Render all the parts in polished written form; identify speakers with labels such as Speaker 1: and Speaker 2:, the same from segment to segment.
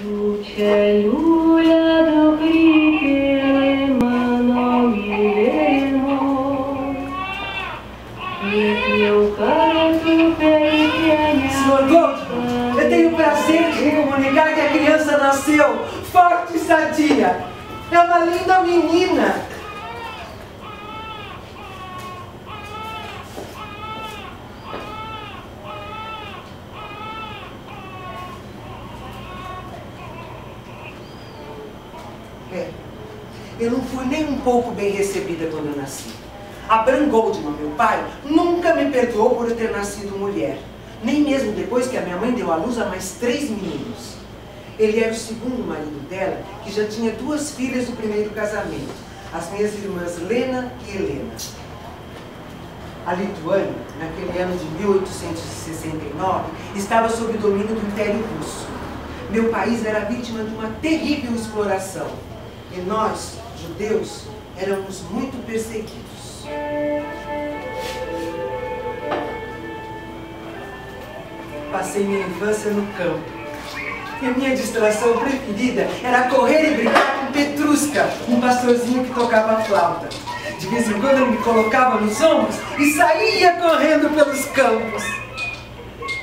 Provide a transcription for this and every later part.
Speaker 1: Senhor Goldman, eu tenho o prazer de comunicar que a criança nasceu forte e sadia. É uma linda menina. Eu não fui nem um pouco bem recebida quando eu nasci. Abraham Goldman, meu pai, nunca me perdoou por eu ter nascido mulher. Nem mesmo depois que a minha mãe deu à luz a mais 3 meninos. Ele era o segundo marido dela, que já tinha 2 filhas do primeiro casamento. As minhas irmãs Lena e Helena. A Lituânia, naquele ano de 1869, estava sob o domínio do Império Russo. Meu país era vítima de uma terrível exploração. E nós, judeus, éramos muito perseguidos. Passei minha infância no campo. E a minha distração preferida era correr e brincar com Petruska, um pastorzinho que tocava flauta. De vez em quando eu me colocava nos ombros e saía correndo pelos campos.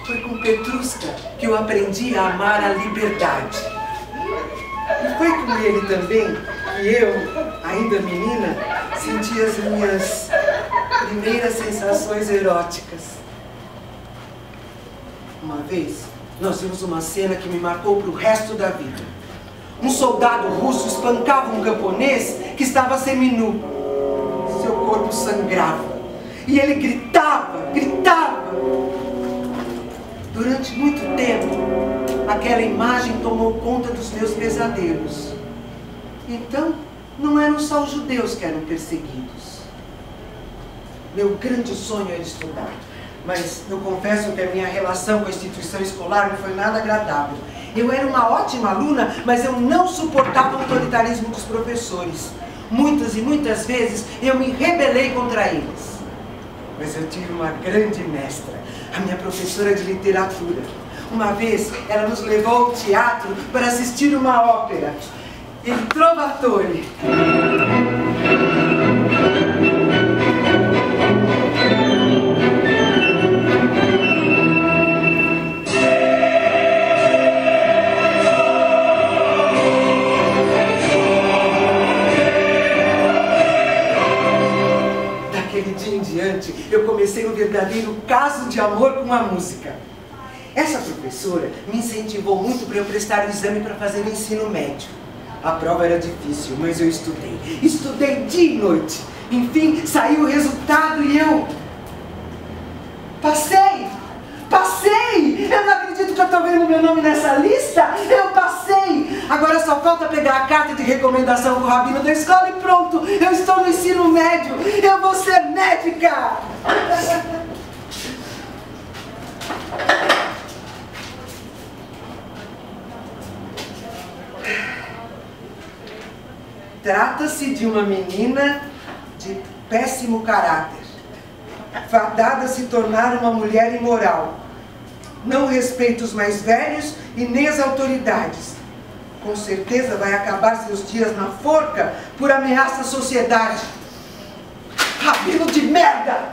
Speaker 1: Foi com Petruska que eu aprendi a amar a liberdade. E foi com ele também que eu, ainda menina, senti as minhas primeiras sensações eróticas. Uma vez, nós vimos uma cena que me marcou para o resto da vida. Um soldado russo espancava um camponês que estava seminu. Seu corpo sangrava. E ele gritava, gritava. Durante muito tempo, aquela imagem tomou conta dos meus pesadelos. Então, não eram só os judeus que eram perseguidos. Meu grande sonho era estudar. Mas eu confesso que a minha relação com a instituição escolar não foi nada agradável. Eu era uma ótima aluna, mas eu não suportava o autoritarismo dos professores. Muitas e muitas vezes eu me rebelei contra eles. Mas eu tive uma grande mestra, a minha professora de literatura. Uma vez ela nos levou ao teatro para assistir uma ópera, Il Trovatore. Eu comecei um verdadeiro caso de amor com a música. Essa professora me incentivou muito para eu prestar o exame para fazer o ensino médio. A prova era difícil, mas eu estudei. Estudei dia e noite. Enfim, saiu o resultado e eu... Passei! Passei! Eu não acredito que eu estou vendo meu nome nessa lista! Eu passei! Agora só falta pegar a carta de recomendação com o rabino da escola e pronto! Eu estou no ensino médio! Eu vou ser médica! Trata-se de uma menina de péssimo caráter, fadada a se tornar uma mulher imoral. Não respeita os mais velhos e nem as autoridades. Com certeza vai acabar seus dias na forca por ameaça à sociedade. Rabino de merda!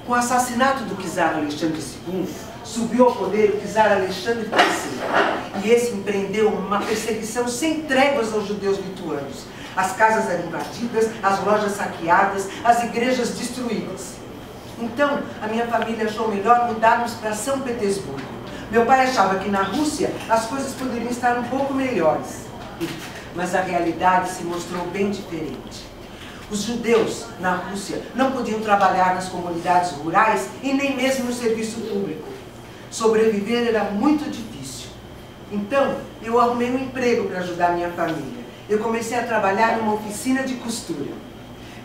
Speaker 1: Com o assassinato do czar Alexandre II, subiu ao poder o czar Alexandre III. E esse empreendeu uma perseguição sem tréguas aos judeus lituanos. As casas eram invadidas, as lojas saqueadas, as igrejas destruídas. Então, a minha família achou melhor mudarmos para São Petersburgo. Meu pai achava que na Rússia as coisas poderiam estar um pouco melhores. Mas a realidade se mostrou bem diferente. Os judeus, na Rússia, não podiam trabalhar nas comunidades rurais e nem mesmo no serviço público. Sobreviver era muito difícil. Então, eu arrumei um emprego para ajudar minha família. Eu comecei a trabalhar numa oficina de costura.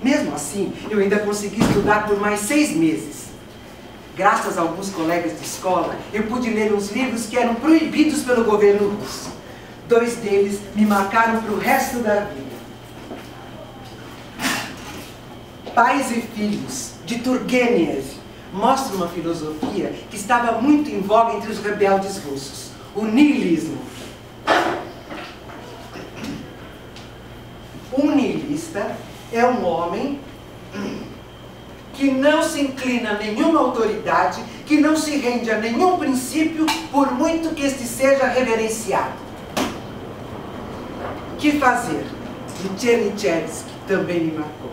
Speaker 1: Mesmo assim, eu ainda consegui estudar por mais 6 meses. Graças a alguns colegas de escola, eu pude ler uns livros que eram proibidos pelo governo russo. 2 deles me marcaram para o resto da vida. Pais e Filhos, de Turgenev, mostra uma filosofia que estava muito em voga entre os rebeldes russos, o niilismo. Um niilista é um homem que não se inclina a nenhuma autoridade, que não se rende a nenhum princípio, por muito que este seja reverenciado. Que fazer? De Chernyshevsky também me marcou.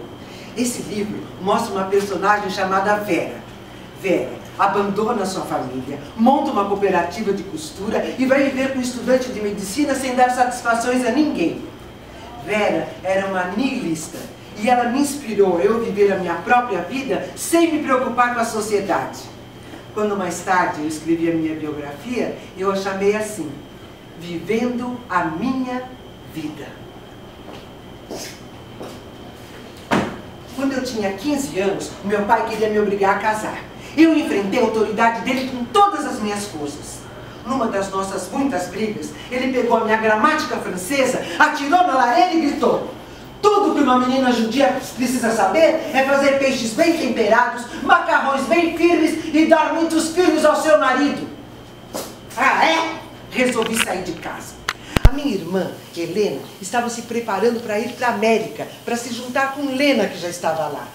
Speaker 1: Esse livro mostra uma personagem chamada Vera. Vera abandona sua família, monta uma cooperativa de costura e vai viver com um estudante de medicina sem dar satisfações a ninguém. Vera era uma niilista e ela me inspirou a eu viver a minha própria vida sem me preocupar com a sociedade. Quando mais tarde eu escrevi a minha biografia, eu a chamei assim: Vivendo a Minha Vida. Quando eu tinha 15 anos, meu pai queria me obrigar a casar. Eu enfrentei a autoridade dele com todas as minhas forças. Numa das nossas muitas brigas, ele pegou a minha gramática francesa, atirou na lareira e gritou: tudo que uma menina judia precisa saber é fazer peixes bem temperados, macarrões bem firmes e dar muitos filhos ao seu marido. Ah, é? Resolvi sair de casa. A minha irmã, Helena, estava se preparando para ir para a América, para se juntar com Lena, que já estava lá.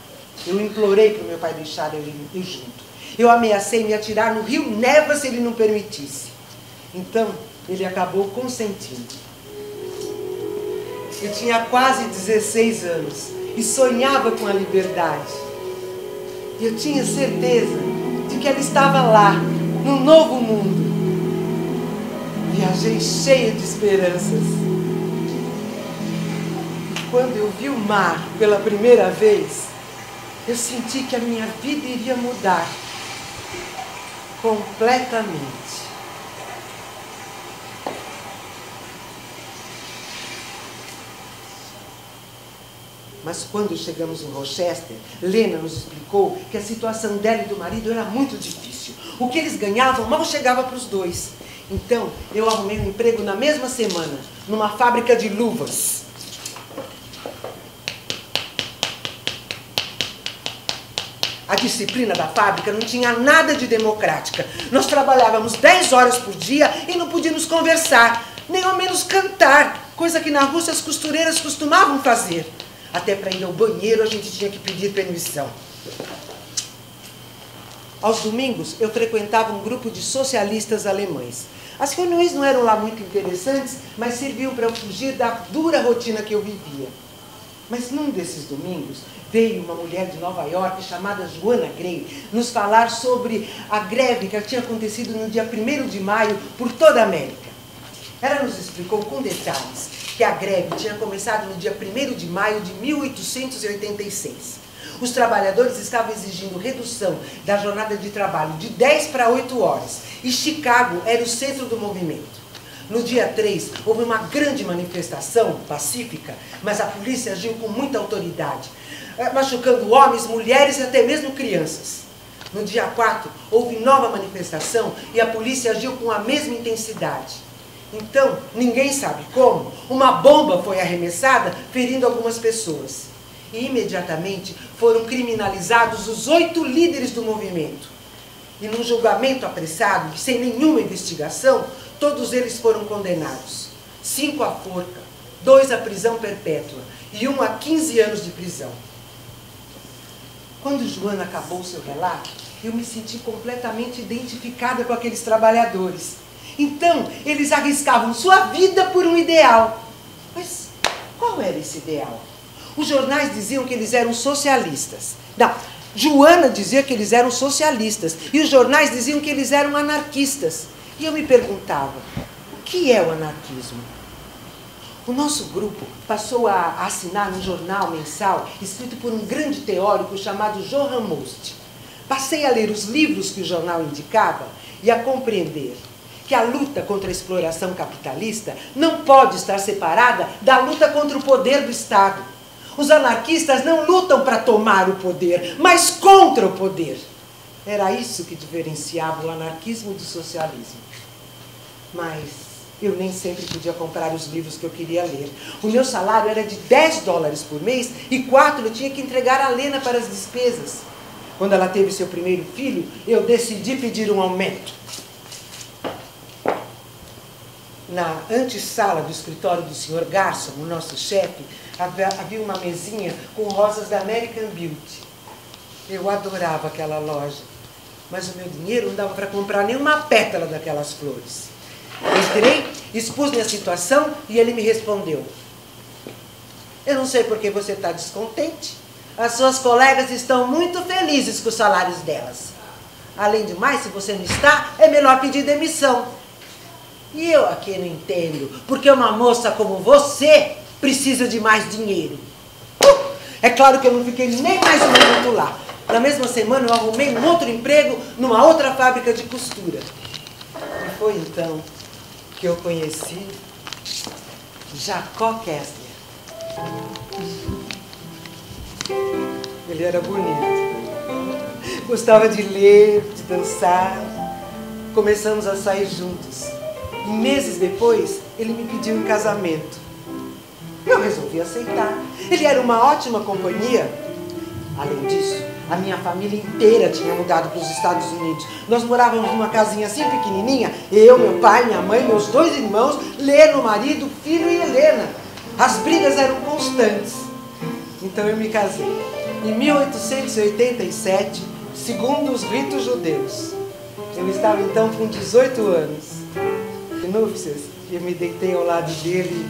Speaker 1: Eu implorei para o meu pai deixar eu ir junto. Eu ameacei me atirar no rio Neva se ele não permitisse. Então, ele acabou consentindo. Eu tinha quase 16 anos e sonhava com a liberdade. Eu tinha certeza de que ela estava lá, num novo mundo. Viajei cheia de esperanças. E quando eu vi o mar pela primeira vez, eu senti que a minha vida iria mudar completamente. Mas quando chegamos em Rochester, Lena nos explicou que a situação dela e do marido era muito difícil. O que eles ganhavam mal chegava para os dois. Então, eu arrumei um emprego na mesma semana, numa fábrica de luvas. A disciplina da fábrica não tinha nada de democrática. Nós trabalhávamos 10 horas por dia e não podíamos conversar, nem ao menos cantar, coisa que na Rússia as costureiras costumavam fazer. Até para ir ao banheiro a gente tinha que pedir permissão. Aos domingos eu frequentava um grupo de socialistas alemães. As reuniões não eram lá muito interessantes, mas serviam para eu fugir da dura rotina que eu vivia. Mas num desses domingos veio uma mulher de Nova York chamada Joanna Gray nos falar sobre a greve que tinha acontecido no dia 1º de maio por toda a América. Ela nos explicou com detalhes que a greve tinha começado no dia 1º de maio de 1886. Os trabalhadores estavam exigindo redução da jornada de trabalho de 10 para 8 horas. E Chicago era o centro do movimento. No dia 3, houve uma grande manifestação pacífica, mas a polícia agiu com muita autoridade, machucando homens, mulheres e até mesmo crianças. No dia 4, houve nova manifestação e a polícia agiu com a mesma intensidade. Então, ninguém sabe como, uma bomba foi arremessada, ferindo algumas pessoas. E imediatamente foram criminalizados os 8 líderes do movimento. E num julgamento apressado, sem nenhuma investigação, todos eles foram condenados. 5 à forca, 2 à prisão perpétua e 1 a 15 anos de prisão. Quando Joana acabou seu relato, eu me senti completamente identificada com aqueles trabalhadores. Então, eles arriscavam sua vida por um ideal. Mas qual era esse ideal? Os jornais diziam que eles eram socialistas. Não, Joana dizia que eles eram socialistas. E os jornais diziam que eles eram anarquistas. E eu me perguntava, o que é o anarquismo? O nosso grupo passou a assinar um jornal mensal escrito por um grande teórico chamado Johann Most. Passei a ler os livros que o jornal indicava e a compreender que a luta contra a exploração capitalista não pode estar separada da luta contra o poder do Estado. Os anarquistas não lutam para tomar o poder, mas contra o poder. Era isso que diferenciava o anarquismo do socialismo. Mas eu nem sempre podia comprar os livros que eu queria ler. O meu salário era de $10 por mês e 4 eu tinha que entregar a Lena para as despesas. Quando ela teve seu primeiro filho, eu decidi pedir um aumento. Na antessala do escritório do Sr. Garson, o nosso chefe, havia uma mesinha com rosas da American Beauty. Eu adorava aquela loja, mas o meu dinheiro não dava para comprar nenhuma pétala daquelas flores. Entrei, expus minha situação e ele me respondeu: eu não sei por que você está descontente. As suas colegas estão muito felizes com os salários delas. Além de mais, se você não está, é melhor pedir demissão. E eu aqui não entendo, porque uma moça como você precisa de mais dinheiro. É claro que eu não fiquei nem mais um minuto lá. Na mesma semana eu arrumei um outro emprego numa outra fábrica de costura. E foi então que eu conheci Jacó Kessler. Ele era bonito. Gostava de ler, de dançar. Começamos a sair juntos. E meses depois, ele me pediu em casamento. Eu resolvi aceitar. Ele era uma ótima companhia. Além disso, a minha família inteira tinha mudado para os Estados Unidos. Nós morávamos numa casinha assim pequenininha. Eu, meu pai, minha mãe, meus 2 irmãos, Leno, marido, filho e Helena. As brigas eram constantes. Então eu me casei. Em 1887, segundo os ritos judeus. Eu estava então com 18 anos. De núpcias, eu me deitei ao lado dele.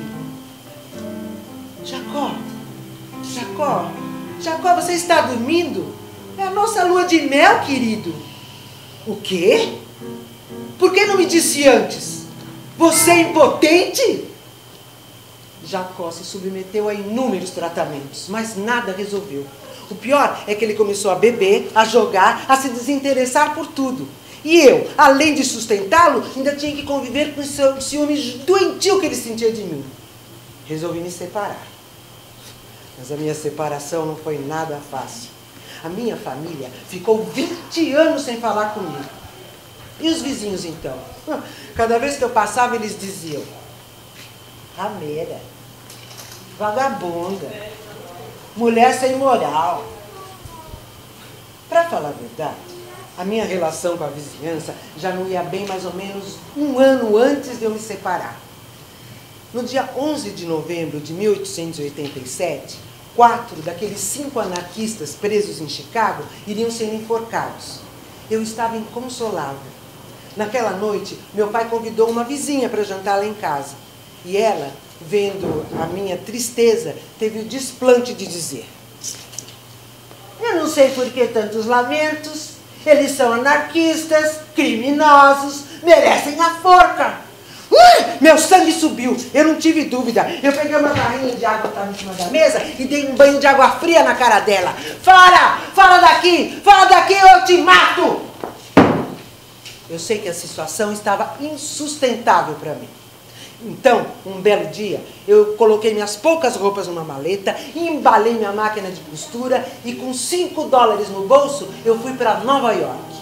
Speaker 1: Jacó, você está dormindo? É a nossa lua de mel, querido. O quê? Por que não me disse antes? Você é impotente? Jacó se submeteu a inúmeros tratamentos, mas nada resolveu. O pior é que ele começou a beber, a jogar, a se desinteressar por tudo. E eu, além de sustentá-lo, ainda tinha que conviver com esse ciúme doentio que ele sentia de mim. Resolvi me separar. Mas a minha separação não foi nada fácil. A minha família ficou 20 anos sem falar comigo. E os vizinhos, então? Cada vez que eu passava, eles diziam: rameira, vagabunda, mulher sem moral. Para falar a verdade, a minha relação com a vizinhança já não ia bem mais ou menos um ano antes de eu me separar. No dia 11 de novembro de 1887, 4 daqueles 5 anarquistas presos em Chicago iriam ser enforcados. Eu estava inconsolável. Naquela noite, meu pai convidou uma vizinha para jantar lá em casa. E ela, vendo a minha tristeza, teve o desplante de dizer: eu não sei por que tantos lamentos. Eles são anarquistas, criminosos, merecem a forca. Meu sangue subiu, eu não tive dúvida. Eu peguei uma garrinha de água que estava em cima da mesa e dei um banho de água fria na cara dela. Fora daqui, eu te mato. Eu sei que a situação estava insustentável para mim. Então, um belo dia, eu coloquei minhas poucas roupas numa maleta, embalei minha máquina de costura e com $5 no bolso, eu fui para Nova York.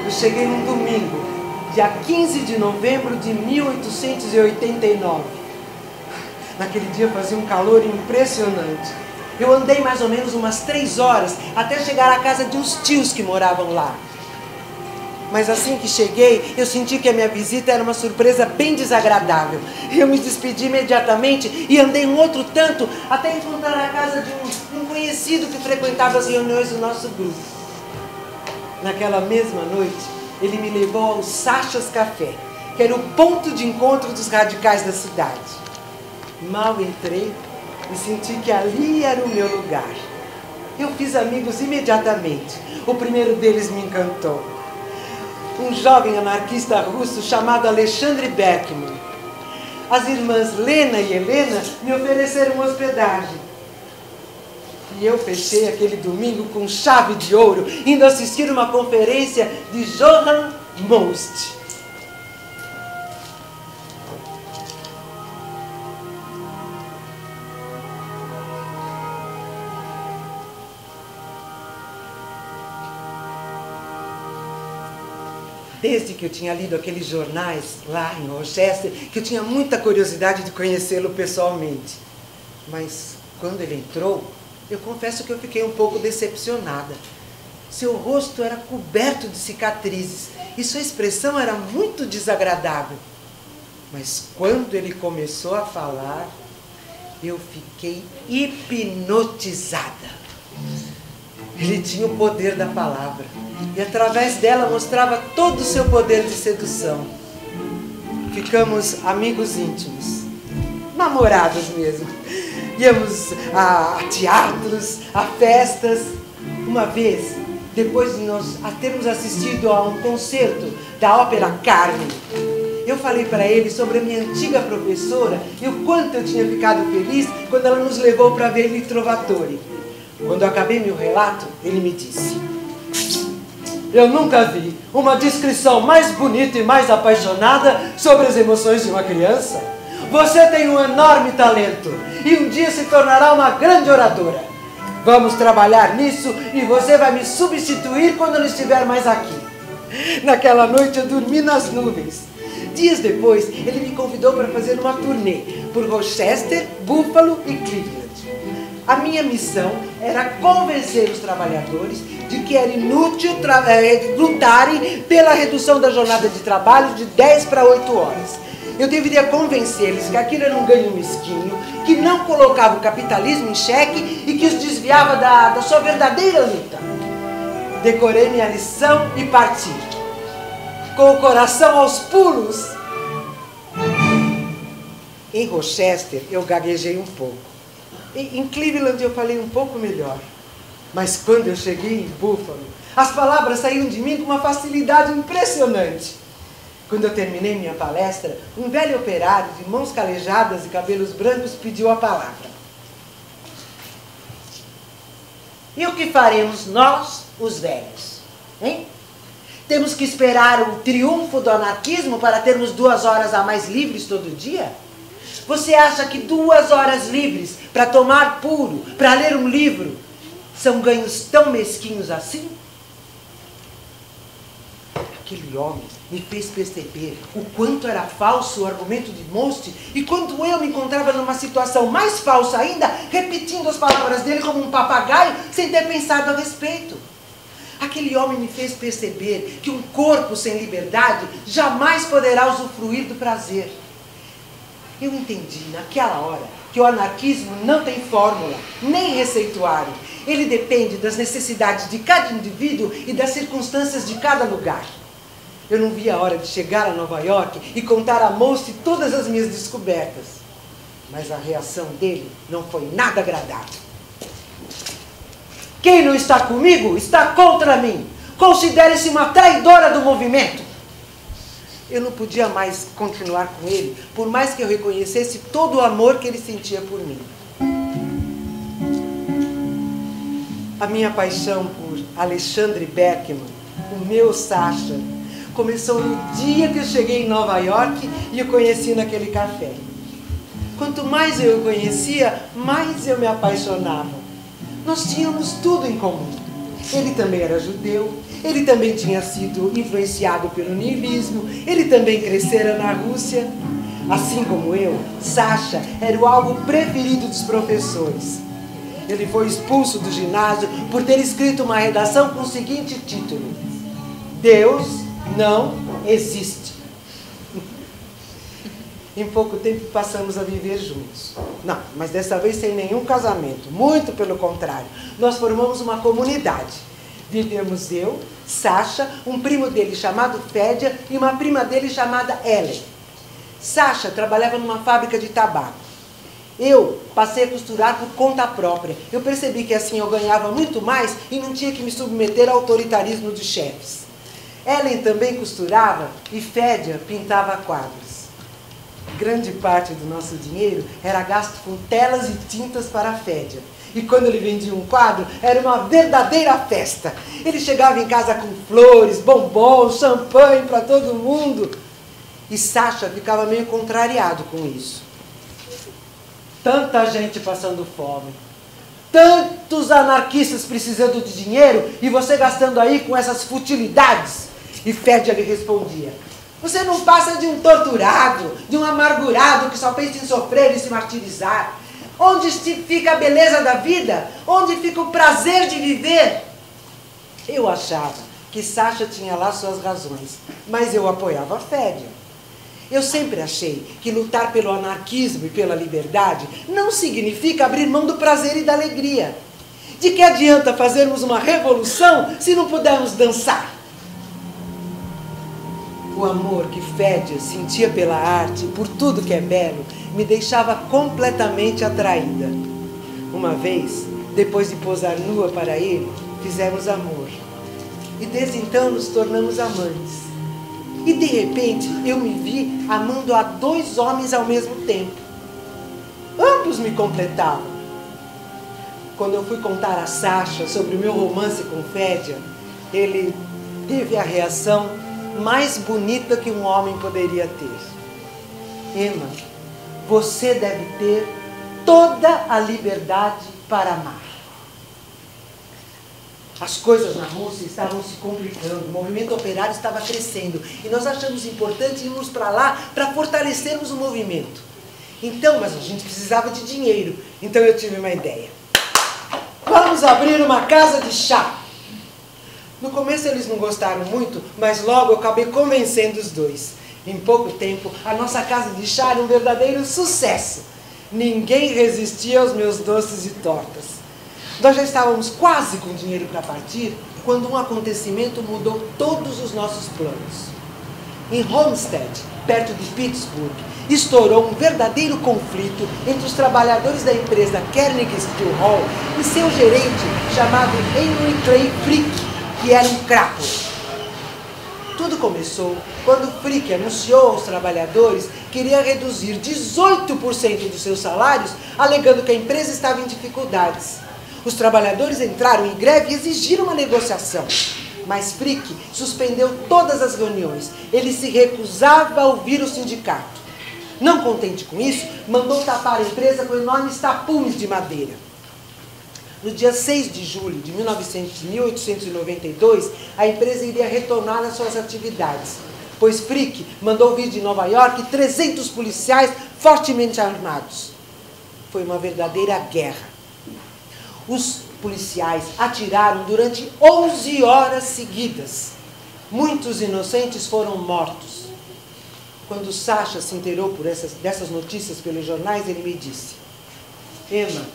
Speaker 1: Eu cheguei num domingo, dia 15 de novembro de 1889. Naquele dia fazia um calor impressionante. Eu andei mais ou menos umas 3 horas até chegar à casa de uns tios que moravam lá. Mas assim que cheguei, eu senti que a minha visita era uma surpresa bem desagradável. Eu me despedi imediatamente e andei um outro tanto até encontrar a casa de um conhecido que frequentava as reuniões do nosso grupo. Naquela mesma noite, ele me levou ao Sachas Café, que era o ponto de encontro dos radicais da cidade. Mal entrei e senti que ali era o meu lugar. Eu fiz amigos imediatamente. O primeiro deles me encantou. Um jovem anarquista russo chamado Alexandre Berkman. As irmãs Lena e Helena me ofereceram hospedagem. E eu fechei aquele domingo com chave de ouro, indo assistir uma conferência de Johann Most. Desde que eu tinha lido aqueles jornais lá em Rochester, que eu tinha muita curiosidade de conhecê-lo pessoalmente. Mas quando ele entrou, eu confesso que eu fiquei um pouco decepcionada. Seu rosto era coberto de cicatrizes e sua expressão era muito desagradável. Mas quando ele começou a falar, eu fiquei hipnotizada. Ele tinha o poder da palavra e através dela mostrava todo o seu poder de sedução. Ficamos amigos íntimos, namorados mesmo. Íamos a teatros, a festas. Uma vez, depois de nós termos assistido a um concerto da ópera Carmen, eu falei para ele sobre a minha antiga professora e o quanto eu tinha ficado feliz quando ela nos levou para ver Il Trovatore. Quando eu acabei meu relato, ele me disse: eu nunca vi uma descrição mais bonita e mais apaixonada sobre as emoções de uma criança. Você tem um enorme talento e um dia se tornará uma grande oradora. Vamos trabalhar nisso e você vai me substituir quando eu não estiver mais aqui. Naquela noite eu dormi nas nuvens. Dias depois, ele me convidou para fazer uma turnê por Rochester, Buffalo e Cleveland. A minha missão era convencer os trabalhadores de que era inútil lutarem pela redução da jornada de trabalho de 10 para 8 horas. Eu deveria convencê-los que aquilo era um ganho mesquinho, que não colocava o capitalismo em xeque e que os desviava da sua verdadeira luta. Decorei minha lição e parti, com o coração aos pulos. Em Rochester, eu gaguejei um pouco. Em Cleveland, eu falei um pouco melhor. Mas quando eu cheguei em Buffalo, as palavras saíram de mim com uma facilidade impressionante. Quando eu terminei minha palestra, um velho operário de mãos calejadas e cabelos brancos pediu a palavra. E o que faremos nós, os velhos? Hein? Temos que esperar o triunfo do anarquismo para termos 2 horas a mais livres todo dia? Você acha que 2 horas livres para tomar puro, para ler um livro, são ganhos tão mesquinhos assim? Aquele homem me fez perceber o quanto era falso o argumento de Most e quanto eu me encontrava numa situação mais falsa ainda, repetindo as palavras dele como um papagaio, sem ter pensado a respeito. Aquele homem me fez perceber que um corpo sem liberdade jamais poderá usufruir do prazer. Eu entendi naquela hora que o anarquismo não tem fórmula, nem receituário. Ele depende das necessidades de cada indivíduo e das circunstâncias de cada lugar. Eu não vi a hora de chegar a Nova York e contar a Most todas as minhas descobertas. Mas a reação dele não foi nada agradável. Quem não está comigo está contra mim. Considere-se uma traidora do movimento. Eu não podia mais continuar com ele, por mais que eu reconhecesse todo o amor que ele sentia por mim. A minha paixão por Alexandre Berkman, o meu Sacha, começou no dia que eu cheguei em Nova York e o conheci naquele café. Quanto mais eu o conhecia, mais eu me apaixonava. Nós tínhamos tudo em comum. Ele também era judeu, ele também tinha sido influenciado pelo niilismo, ele também crescera na Rússia. Assim como eu, Sacha era o alvo preferido dos professores. Ele foi expulso do ginásio por ter escrito uma redação com o seguinte título: Deus não existe. Em pouco tempo passamos a viver juntos. Não, mas dessa vez sem nenhum casamento. Muito pelo contrário. Nós formamos uma comunidade. Vivemos eu, Sacha, um primo dele chamado Fédia e uma prima dele chamada Ellen. Sacha trabalhava numa fábrica de tabaco. Eu passei a costurar por conta própria. Eu percebi que assim eu ganhava muito mais e não tinha que me submeter ao autoritarismo dos chefes. Ellen também costurava e Fédia pintava quadros. Grande parte do nosso dinheiro era gasto com telas e tintas para a Fédia. E quando ele vendia um quadro, era uma verdadeira festa. Ele chegava em casa com flores, bombons, champanhe para todo mundo. E Sacha ficava meio contrariado com isso. Tanta gente passando fome, tantos anarquistas precisando de dinheiro e você gastando aí com essas futilidades. E Fédia lhe respondia: você não passa de um torturado, de um amargurado que só pensa em sofrer e se martirizar. Onde fica a beleza da vida? Onde fica o prazer de viver? Eu achava que Sacha tinha lá suas razões, mas eu apoiava Fédia. Eu sempre achei que lutar pelo anarquismo e pela liberdade não significa abrir mão do prazer e da alegria. De que adianta fazermos uma revolução se não pudermos dançar? O amor que Fédia sentia pela arte, por tudo que é belo, me deixava completamente atraída. Uma vez, depois de posar nua para ele, fizemos amor. E desde então nos tornamos amantes. E de repente eu me vi amando a 2 homens ao mesmo tempo. Ambos me completavam. Quando eu fui contar a Sacha sobre o meu romance com Fédia, ele teve a reação mais bonita que um homem poderia ter. Emma, você deve ter toda a liberdade para amar. As coisas na Rússia estavam se complicando, o movimento operário estava crescendo e nós achamos importante irmos para lá para fortalecermos o movimento. Então, mas a gente precisava de dinheiro, então eu tive uma ideia. Vamos abrir uma casa de chá. No começo eles não gostaram muito, mas logo eu acabei convencendo os dois. Em pouco tempo, a nossa casa de chá era um verdadeiro sucesso. Ninguém resistia aos meus doces e tortas. Nós já estávamos quase com dinheiro para partir, quando um acontecimento mudou todos os nossos planos. Em Homestead, perto de Pittsburgh, estourou um verdadeiro conflito entre os trabalhadores da empresa Carnegie Steel Hall e seu gerente, chamado Henry Clay Frick, que era um crapo. Tudo começou quando Frick anunciou aos trabalhadores que iria reduzir 18% dos seus salários, alegando que a empresa estava em dificuldades. Os trabalhadores entraram em greve e exigiram uma negociação. Mas Frick suspendeu todas as reuniões. Ele se recusava a ouvir o sindicato. Não contente com isso, mandou tapar a empresa com enormes tapumes de madeira. No dia 6 de julho de 1892, a empresa iria retornar às suas atividades, pois Frick mandou vir de Nova York 300 policiais fortemente armados. Foi uma verdadeira guerra. Os policiais atiraram durante 11 horas seguidas. Muitos inocentes foram mortos. Quando Sacha se inteirou dessas notícias pelos jornais, ele me disse: Emma,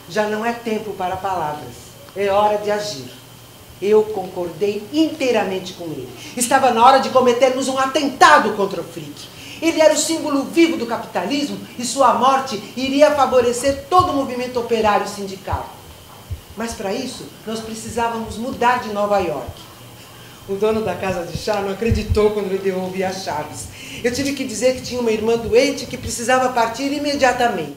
Speaker 1: já não é tempo para palavras, é hora de agir. Eu concordei inteiramente com ele. Estava na hora de cometermos um atentado contra o Frick. Ele era o símbolo vivo do capitalismo e sua morte iria favorecer todo o movimento operário sindical. Mas para isso, nós precisávamos mudar de Nova York. O dono da casa de chá não acreditou quando lhe devolvi as chaves. Eu tive que dizer que tinha uma irmã doente que precisava partir imediatamente.